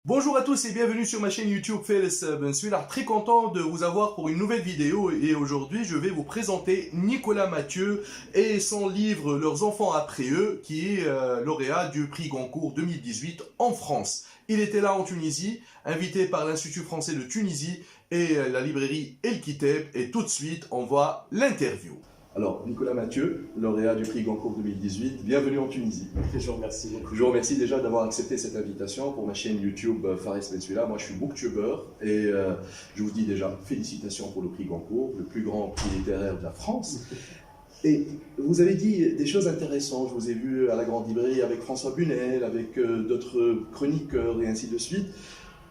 Bonjour à tous et bienvenue sur ma chaîne YouTube Félix Bensuila. Très content de vous avoir pour une nouvelle vidéo et aujourd'hui je vais vous présenter Nicolas Mathieu et son livre Leurs enfants après eux qui est lauréat du prix Goncourt 2018 en France. Il était là en Tunisie, invité par l'Institut français de Tunisie et la librairie El Kiteb et tout de suite on voit l'interview. Alors, Nicolas Mathieu, lauréat du prix Goncourt 2018, bienvenue en Tunisie. Je vous remercie beaucoup. Je vous remercie déjà d'avoir accepté cette invitation pour ma chaîne YouTube Fares Bensuila. Moi, je suis booktuber et je vous dis déjà félicitations pour le prix Goncourt, le plus grand prix littéraire de la France. Et vous avez dit des choses intéressantes. Je vous ai vu à la Grande Librairie avec François Bunel, avec d'autres chroniqueurs et ainsi de suite.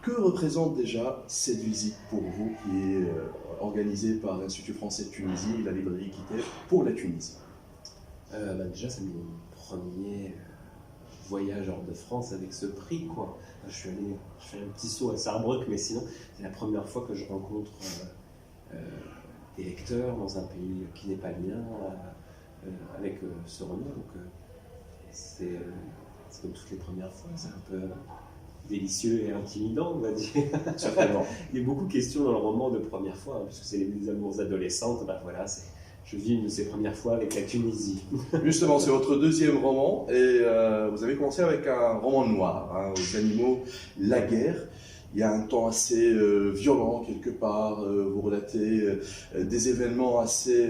Que représente déjà cette visite pour vous qui est organisée par l'Institut français de Tunisie et la librairie Kiteb pour la Tunisie? Déjà, c'est mon premier voyage hors de France avec ce prix, quoi. Je fais un petit saut à Sarrebruck, mais sinon, c'est la première fois que je rencontre des lecteurs dans un pays qui n'est pas le mien, avec ce roman. Donc, c'est comme toutes les premières fois, c'est un peu délicieux et intimidant, on va dire. Certainement. Il y a beaucoup de questions dans le roman de première fois, hein, puisque c'est les amours adolescentes. Ben voilà, je vis une de ces premières fois avec la Tunisie. Justement, c'est votre deuxième roman et vous avez commencé avec un roman noir, hein, aux animaux, la guerre. Il y a un temps assez violent quelque part, vous relatez des événements assez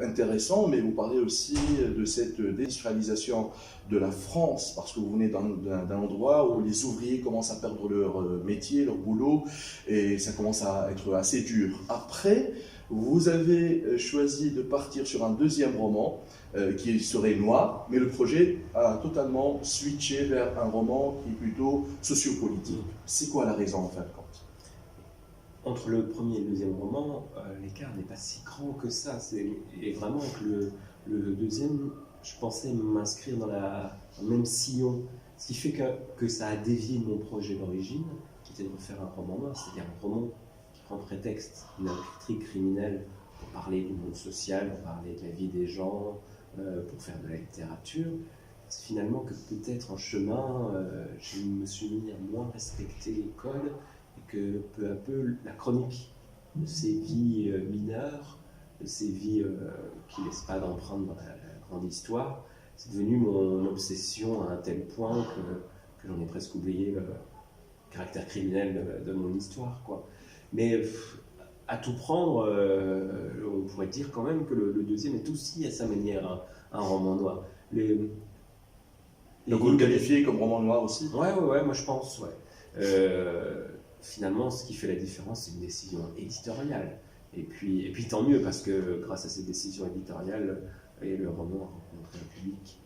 intéressants, mais vous parlez aussi de cette désindustrialisation de la France, parce que vous venez d'un endroit où les ouvriers commencent à perdre leur métier, leur boulot, et ça commence à être assez dur. Après, vous avez choisi de partir sur un deuxième roman, qui serait noir, mais le projet a totalement switché vers un roman qui est plutôt sociopolitique. C'est quoi la raison en fin de compte? Entre le premier et le deuxième roman, l'écart n'est pas si grand que ça. Et vraiment que le deuxième, je pensais m'inscrire dans le même sillon. Ce qui fait que ça a dévié de mon projet d'origine, qui était de refaire un roman noir, c'est-à-dire un roman qui prend prétexte d'une intrigue criminelle pour parler du monde social, pour parler de la vie des gens, pour faire de la littérature. C'est finalement que peut-être en chemin, je me suis mis à moins respecter les codes et que peu à peu la chronique de ces vies mineures, de ces vies qui ne laissent pas d'empreinte dans la grande histoire, c'est devenu mon obsession à un tel point que j'en ai presque oublié le caractère criminel de mon histoire, quoi. Mais à tout prendre, on pourrait dire quand même que le deuxième est aussi à sa manière un roman noir. Donc vous le qualifiez comme roman noir aussi? Ouais, moi je pense, ouais. Finalement, ce qui fait la différence, c'est une décision éditoriale. Et puis tant mieux, parce que grâce à cette décision éditoriale, le roman a rencontré un public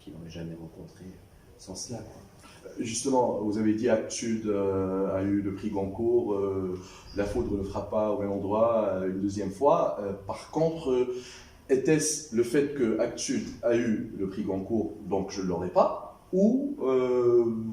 qu'il n'aurait jamais rencontré sans cela, quoi. Justement, vous avez dit Actes Sud a eu le prix Goncourt, La foudre ne frappe pas au même endroit une deuxième fois. Par contre, était-ce le fait que Actes Sud a eu le prix Goncourt, donc je ne l'aurais pas, ou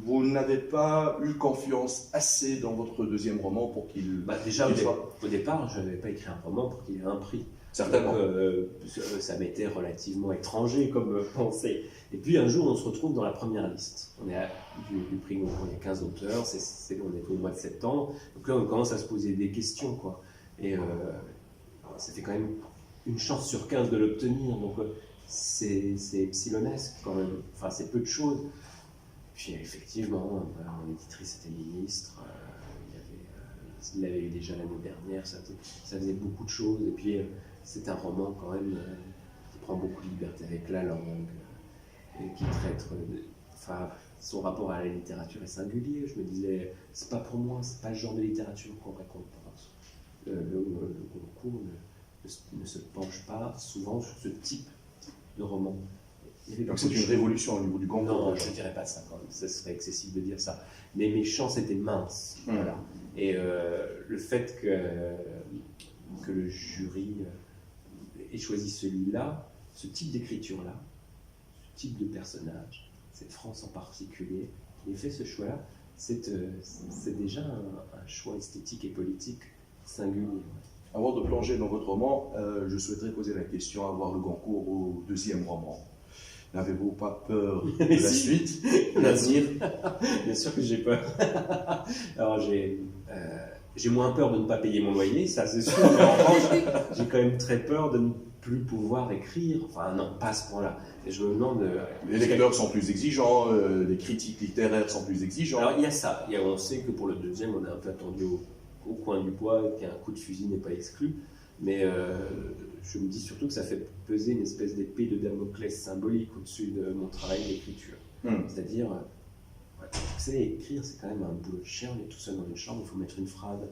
vous n'avez pas eu confiance assez dans votre deuxième roman pour qu'il déjà, soit... au départ, je n'avais pas écrit un roman pour qu'il ait un prix. Certainement. Donc, ça m'était relativement étranger comme pensée. Et puis un jour, on se retrouve dans la première liste. On est du prix Goncourt, il y a 15 auteurs, on est au mois de septembre. Donc là, on commence à se poser des questions, quoi. Et c'était quand même une chance sur 15 de l'obtenir. Donc c'est epsilonesque quand même. Enfin, c'est peu de choses. Puis effectivement, mon éditrice était ministre. Il l'avait eu déjà l'année dernière. Ça faisait beaucoup de choses. Et puis c'est un roman quand même qui prend beaucoup de liberté avec la langue et qui traite. Enfin, son rapport à la littérature est singulier. Je me disais, c'est pas pour moi, c'est pas le genre de littérature qu'on récompense. Le Goncourt ne se penche pas souvent sur ce type de roman. Donc c'est une révolution au niveau du Goncourt. Non, je ne dirais pas ça quand même, ce serait excessif de dire ça. Mais mes chances étaient minces. Voilà. Et le fait que le jury ait choisi celui-là, ce type d'écriture-là, ce type de personnage, cette France en particulier, qui ait fait ce choix-là, c'est déjà un choix esthétique et politique singulier. Avant de plonger dans votre roman, je souhaiterais poser la question, avoir le Goncourt au deuxième roman. N'avez-vous pas peur de Mais la si. suite, de l'avenir? Bien sûr que j'ai peur. Alors j'ai moins peur de ne pas payer mon loyer, ça c'est sûr, mais en revanche, j'ai quand même très peur de ne plus pouvoir écrire. Enfin non, pas à ce point-là. Et je me demande... Les lecteurs sont plus exigeants, les critiques littéraires sont plus exigeants. Alors il y a ça, on sait que pour le deuxième, on est un peu attendu au coin du bois, qu'un coup de fusil n'est pas exclu, mais je me dis surtout que ça fait peser une espèce d'épée de Damoclès symbolique au-dessus de mon travail d'écriture. C'est-à-dire, vous savez, écrire, c'est quand même un boulot de chien, on est tout seul dans une chambre, il faut mettre une phrase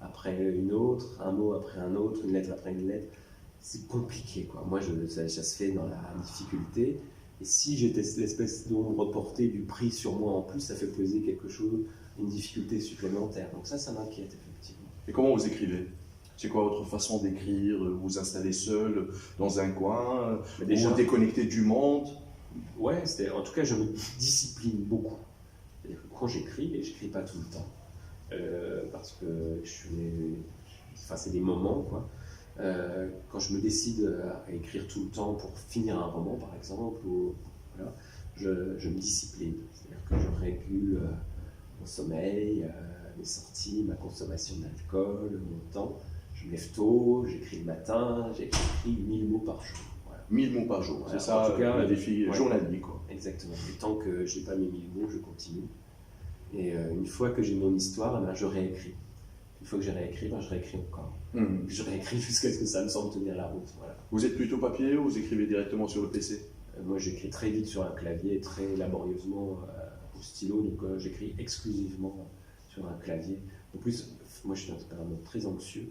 après une autre, un mot après un autre, une lettre après une lettre. C'est compliqué, quoi. Moi, ça se fait dans la difficulté. Et si j'étais l'espèce d'ombre portée du prix sur moi en plus, ça fait peser quelque chose, une difficulté supplémentaire. Donc ça m'inquiète, effectivement. Et comment vous écrivez? C'est quoi votre façon d'écrire? Vous vous installez seul dans un coin? Vous vous déconnectez du monde? Ouais, en tout cas, je me discipline beaucoup. C'est-à-dire que quand j'écris, et je n'écris pas tout le temps, parce que c'est des moments, quoi. Quand je me décide à écrire tout le temps pour finir un roman, par exemple, voilà, je me discipline. C'est-à-dire que je régule mon sommeil, mes sorties, ma consommation d'alcool, mon temps. Je me lève tôt, j'écris le matin, j'écris 1000 mots par jour. Voilà. 1000 mots par jour, Voilà. C'est ça, en tout cas, le défi journalier, quoi. Exactement. Et tant que je n'ai pas mes 1000 mots, je continue. Et une fois que j'ai mon histoire, je réécris. Une fois que j'ai réécrit, je réécris encore. Je réécris jusqu'à ce que ça me semble tenir la route. Voilà. Vous êtes plutôt papier ou vous écrivez directement sur le PC? Moi, j'écris très vite sur un clavier, très laborieusement au stylo, donc j'écris exclusivement sur un clavier. En plus, moi, je suis un tempérament très anxieux,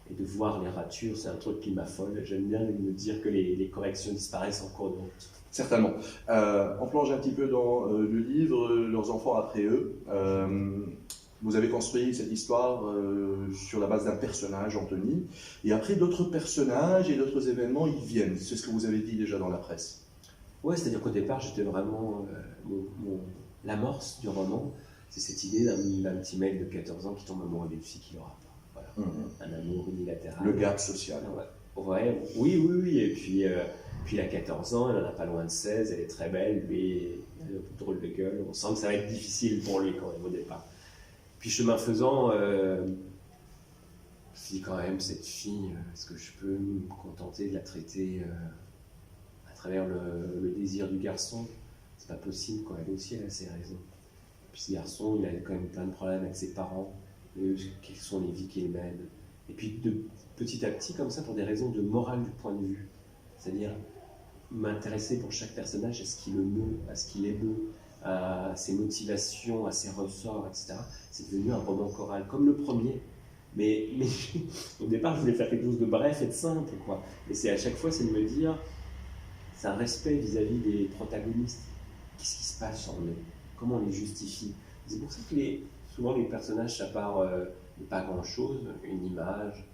et de voir les ratures, c'est un truc qui m'affole. J'aime bien me dire que les corrections disparaissent en cours de route. Certainement. On plonge un petit peu dans le livre, leurs enfants après eux. Vous avez construit cette histoire sur la base d'un personnage, Anthony, et après d'autres personnages et d'autres événements, ils viennent. C'est ce que vous avez dit déjà dans la presse. Ouais, c'est-à-dire qu'au départ, j'étais vraiment... l'amorce du roman, c'est cette idée d'un petit mec de 14 ans qui tombe amoureux d'une fille qu'il n'aura pas. Voilà. Un amour unilatéral. Le gap social. Ouais, oui. Et puis elle a 14 ans, elle n'en a pas loin de 16, elle est très belle, lui, il a un peu drôle de gueule. On sent que ça va être difficile pour lui quand même au départ. Puis chemin faisant, je me dis quand même, cette fille, est-ce que je peux me contenter de la traiter à travers le désir du garçon? C'est pas possible, quoi. Elle aussi, elle a ses raisons. Puis ce garçon, il a quand même plein de problèmes avec ses parents. Quelles sont les vies qu'il mène? Et puis petit à petit, comme ça, pour des raisons de morale du point de vue. C'est-à-dire m'intéresser pour chaque personnage à ce qui le meut, à ce qui l'émeut, à ses motivations, à ses ressorts, etc. C'est devenu un roman choral, comme le premier. Mais au départ, je voulais faire quelque chose de bref et de simple, quoi. Et c'est à chaque fois, c'est de me dire, c'est un respect vis-à-vis des protagonistes. Qu'est-ce qui se passe en eux? Comment on les justifie? C'est pour ça que souvent les personnages, ça part de pas grand-chose, une image.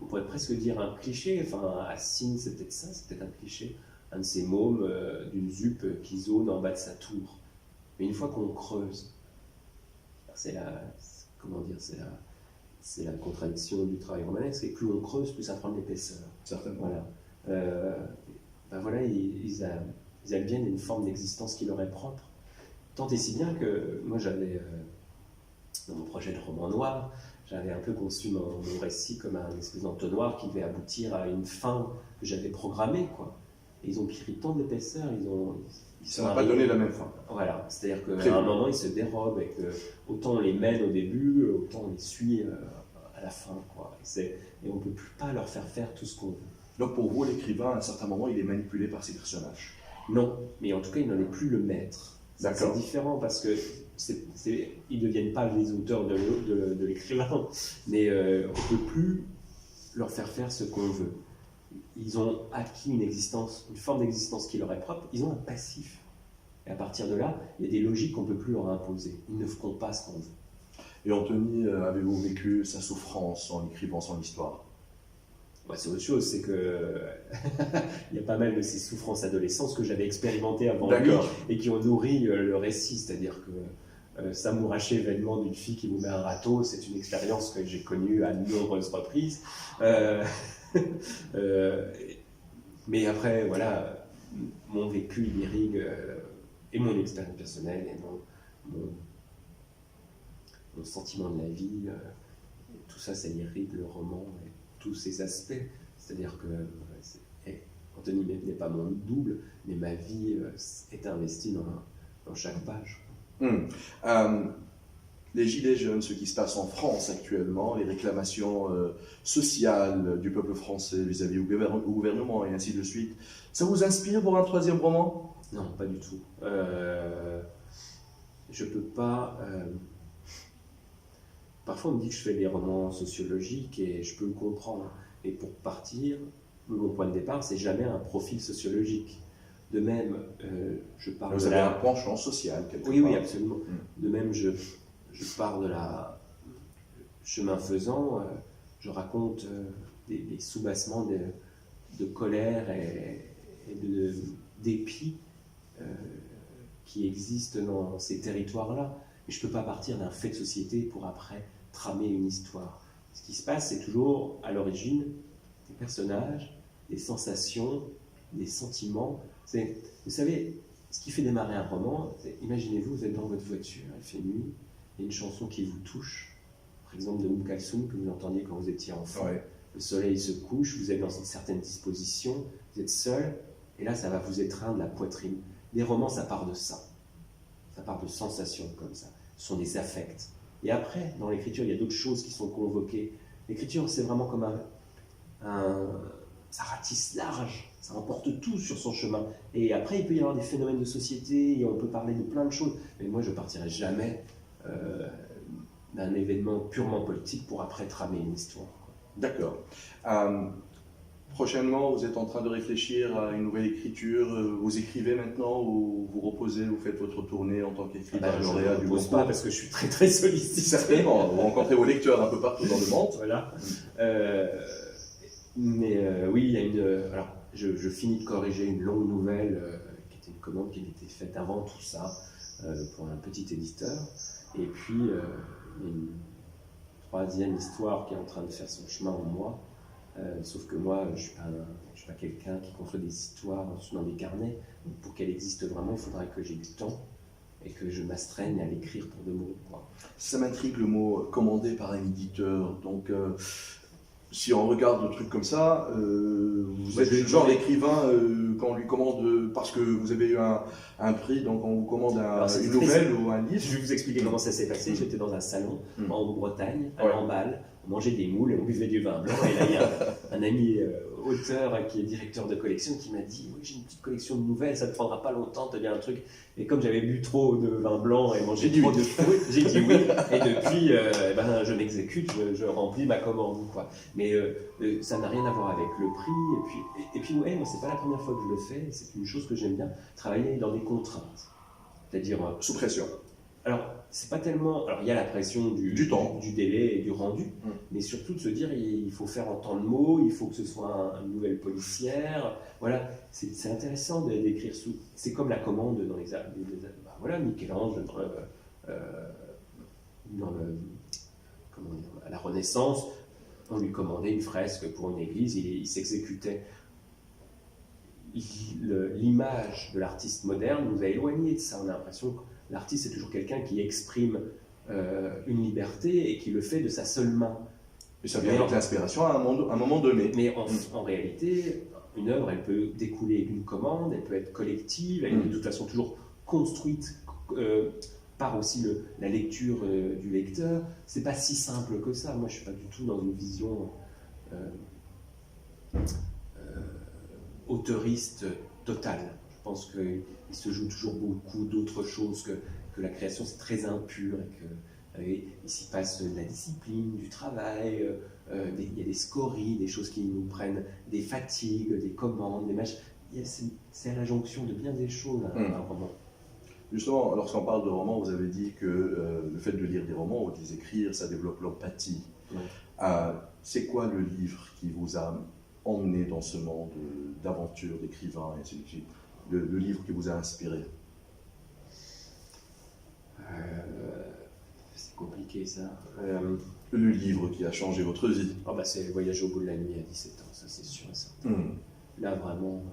On pourrait presque dire un cliché. Enfin, Assine, c'est peut-être ça, c'est peut-être un cliché. Un de ces mômes d'une ZUP qui zone en bas de sa tour. Mais une fois qu'on creuse, c'est la contradiction du travail romanesque, et plus on creuse, plus ça prend de l'épaisseur. Certainement. Voilà, ils adviennent une forme d'existence qui leur est propre. Tant et si bien que moi j'avais, dans mon projet de roman noir, j'avais un peu conçu mon récit comme un espèce d'entonnoir qui devait aboutir à une fin que j'avais programmée, quoi. Et ils ont pris tant d'épaisseur, ça n'a pas donné la même fin. Voilà, c'est-à-dire qu'à un moment, ils se dérobent et que autant on les mène au début, autant on les suit à la fin, quoi. Et on ne peut plus pas leur faire tout ce qu'on veut. Donc pour vous, l'écrivain, à un certain moment, il est manipulé par ses personnages? Non, mais en tout cas, il n'en est plus le maître. C'est différent parce que ils ne deviennent pas les auteurs de l'écrivain, mais on ne peut plus leur faire ce qu'on veut. Ils ont acquis une forme d'existence qui leur est propre, ils ont un passif. Et à partir de là, il y a des logiques qu'on ne peut plus leur imposer. Ils ne feront pas ce qu'on veut. Et Anthony, avez-vous vécu sa souffrance en écrivant son histoire? C'est autre chose, c'est que il y a pas mal de ces souffrances adolescentes que j'avais expérimentées avant lui et qui ont nourri le récit. C'est-à-dire que s'amouracher vainement d'une fille qui vous met un râteau, c'est une expérience que j'ai connue à de nombreuses reprises. Mais après, voilà, mon vécu lyrique et mon expérience personnelle et mon sentiment de la vie, tout ça, ça irrigue le roman et tous ses aspects. C'est-à-dire que Anthony n'est pas mon double, mais ma vie est investie dans chaque page. Les Gilets jaunes, ce qui se passe en France actuellement, les réclamations sociales du peuple français vis-à-vis au gouvernement et ainsi de suite, ça vous inspire pour un troisième roman? Non, pas du tout. Je peux pas... Parfois on me dit que je fais des romans sociologiques et je peux le comprendre. Et pour partir, mon point de départ, c'est jamais un profil sociologique. De même, je parle Vous de avez un penchant social, quelque part. Oui, absolument. De même, je pars de la... Chemin faisant, je raconte des soubassements de colère et dépit qui existent dans ces territoires-là. Mais je ne peux pas partir d'un fait de société pour après tramer une histoire. Ce qui se passe, c'est toujours à l'origine des personnages, des sensations, des sentiments. Vous savez, ce qui fait démarrer un roman, imaginez-vous, vous êtes dans votre voiture, il fait nuit, il y a une chanson qui vous touche, par exemple de Kalsoum que vous entendiez quand vous étiez enfant. Ouais. Le soleil se couche, vous êtes dans une certaine disposition, vous êtes seul, et là ça va vous étreindre la poitrine. Les romans, ça part de ça. Ça part de sensations comme ça. Ce sont des affects. Et après, dans l'écriture, il y a d'autres choses qui sont convoquées. L'écriture, c'est vraiment comme ça ratisse large, ça emporte tout sur son chemin. Et après, il peut y avoir des phénomènes de société, et on peut parler de plein de choses. Mais moi, je ne partirai jamais d'un événement purement politique pour après tramer une histoire. D'accord. Prochainement, vous êtes en train de réfléchir à une nouvelle écriture. Vous écrivez maintenant ou vous reposez, vous faites votre tournée en tant qu'écrivain lauréat du Goncourt? Je ne repose pas parce que je suis très très sollicité. Certainement, vous rencontrez vos lecteurs un peu partout dans le monde. Voilà. Oui, il y a une... Alors, je finis de corriger une longue nouvelle qui était une commande qui était faite avant tout ça pour un petit éditeur. Et puis, il y a une troisième histoire qui est en train de faire son chemin en moi. Sauf que moi, je ne suis pas quelqu'un qui construit des histoires dans des carnets. Donc pour qu'elle existe vraiment, il faudrait que j'ai du temps et que je m'astreigne à l'écrire pour de mots. Ça m'intrigue le mot « commandé par un éditeur ». Donc, si on regarde le truc comme ça, vous êtes le genre d'écrivain quand on lui commande, parce que vous avez eu un prix, donc on vous commande une nouvelle ou un livre. Je vais vous expliquer comment ça s'est passé. J'étais dans un salon en Bretagne, à Lamballe. On mangeait des moules et on buvait du vin blanc. Et là, il y a un ami auteur qui est directeur de collection qui m'a dit « Oui, j'ai une petite collection de nouvelles, ça ne te prendra pas longtemps, tu as bien un truc. » Et comme j'avais bu trop de vin blanc et mangé trop de fruits, j'ai dit oui. Et depuis, je m'exécute, je remplis ma commande. Quoi. Mais ça n'a rien à voir avec le prix. Et puis ouais, moi, c'est pas la première fois que je le fais. C'est une chose que j'aime bien, travailler dans des contraintes. C'est-à-dire... sous pression. Alors, c'est pas tellement... Alors, il y a la pression du temps, du délai et du rendu, mais surtout de se dire il faut faire en temps de mots, il faut que ce soit une nouvelle policière. Voilà, c'est intéressant d'écrire sous... C'est comme la commande dans les... voilà, Michel-Ange à la Renaissance, on lui commandait une fresque pour une église, il s'exécutait. L'image de l'artiste moderne nous a éloignés de ça. On a l'impression que l'artiste, c'est toujours quelqu'un qui exprime une liberté et qui le fait de sa seule main. Et ça vient avec l'inspiration à un moment donné. Mais en réalité, une œuvre, elle peut découler d'une commande, elle peut être collective, elle est de toute façon toujours construite par aussi la lecture du lecteur. C'est pas si simple que ça. Moi, je suis pas du tout dans une vision auteuriste totale. Je pense qu'il se joue toujours beaucoup d'autres choses que la création, c'est très impur et qu'il s'y passe de la discipline, du travail, il y a des scories, des choses qui nous prennent, des fatigues, des commandes, des matchs. C'est à la jonction de bien des choses, un roman. Justement, lorsqu'on parle de romans, vous avez dit que le fait de lire des romans ou de les écrire, ça développe l'empathie. C'est quoi le livre qui vous a emmené dans ce monde d'aventure, d'écrivain, et ainsi de suite, le livre qui vous a inspiré? C'est compliqué ça. Le livre qui a changé votre vie? C'est Voyage au bout de la nuit à 17 ans, ça c'est sûr et certain. Là vraiment,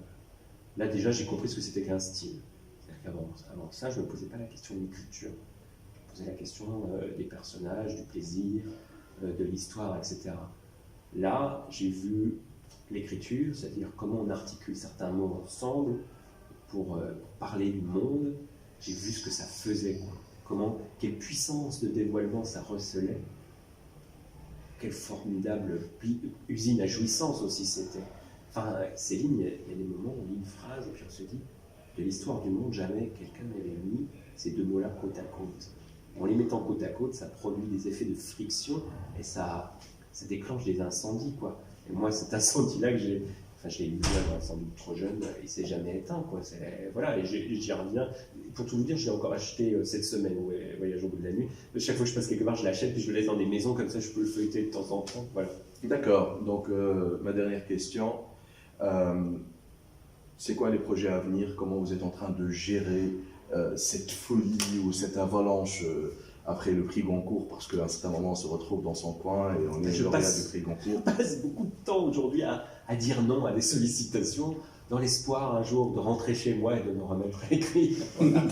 Là déjà j'ai compris ce que c'était qu'un style. C'est-à-dire qu'avant ça, je ne me posais pas la question de l'écriture. Je me posais la question des personnages, du plaisir, de l'histoire, etc. Là, j'ai vu l'écriture, c'est-à-dire comment on articule certains mots ensemble pour parler du monde. J'ai vu ce que ça faisait, quoi. Quelle puissance de dévoilement ça recelait. Quelle formidable usine à jouissance aussi c'était. Enfin, Céline, il y a des moments où on lit une phrase et puis on se dit, de l'histoire du monde, jamais quelqu'un n'avait mis ces deux mots-là côte à côte. En les mettant côte à côte, ça produit des effets de friction et ça déclenche des incendies, quoi. Et moi, cet incendie-là que je l'ai eu sans doute trop jeune, il s'est jamais éteint, quoi. Voilà, et j'y reviens. Pour tout vous dire, je l'ai encore acheté cette semaine, Voyage au bout de la nuit. Chaque fois que je passe quelque part, je l'achète puis je le laisse dans des maisons, comme ça je peux le feuilleter de temps en temps. Voilà. D'accord, donc ma dernière question, c'est quoi les projets à venir? Comment vous êtes en train de gérer cette folie ou cette avalanche après le prix Goncourt? Parce qu'à un certain moment, on se retrouve dans son coin et on est lauréat du prix Goncourt. Je passe beaucoup de temps aujourd'hui à dire non à des sollicitations dans l'espoir un jour de rentrer chez moi et de me remettre à écrire.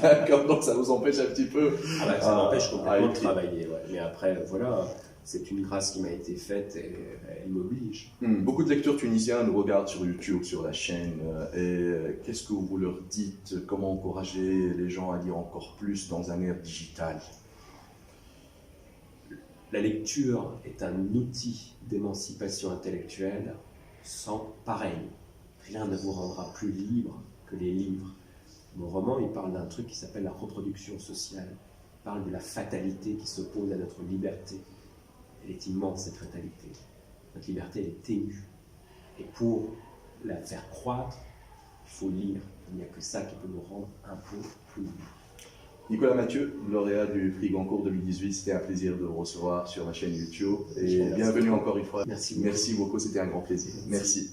D'accord, donc ça vous empêche un petit peu. Ça m'empêche complètement de travailler. Ouais. Mais après, voilà, c'est une grâce qui m'a été faite et elle m'oblige. Beaucoup de lecteurs tunisiens nous regardent sur YouTube, sur la chaîne. Et qu'est-ce que vous leur dites? Comment encourager les gens à lire encore plus dans un ère digitale? La lecture est un outil d'émancipation intellectuelle sans pareil. Rien ne vous rendra plus libre que les livres. Mon roman, il parle d'un truc qui s'appelle la reproduction sociale. Il parle de la fatalité qui s'oppose à notre liberté. Elle est immense, cette fatalité. Notre liberté, elle est ténue. Et pour la faire croître, il faut lire. Il n'y a que ça qui peut nous rendre un peu plus libres. Nicolas Mathieu, lauréat du prix Goncourt 2018, c'était un plaisir de vous recevoir sur ma chaîne YouTube. Et bienvenue encore une fois. Merci beaucoup, c'était un grand plaisir. Merci.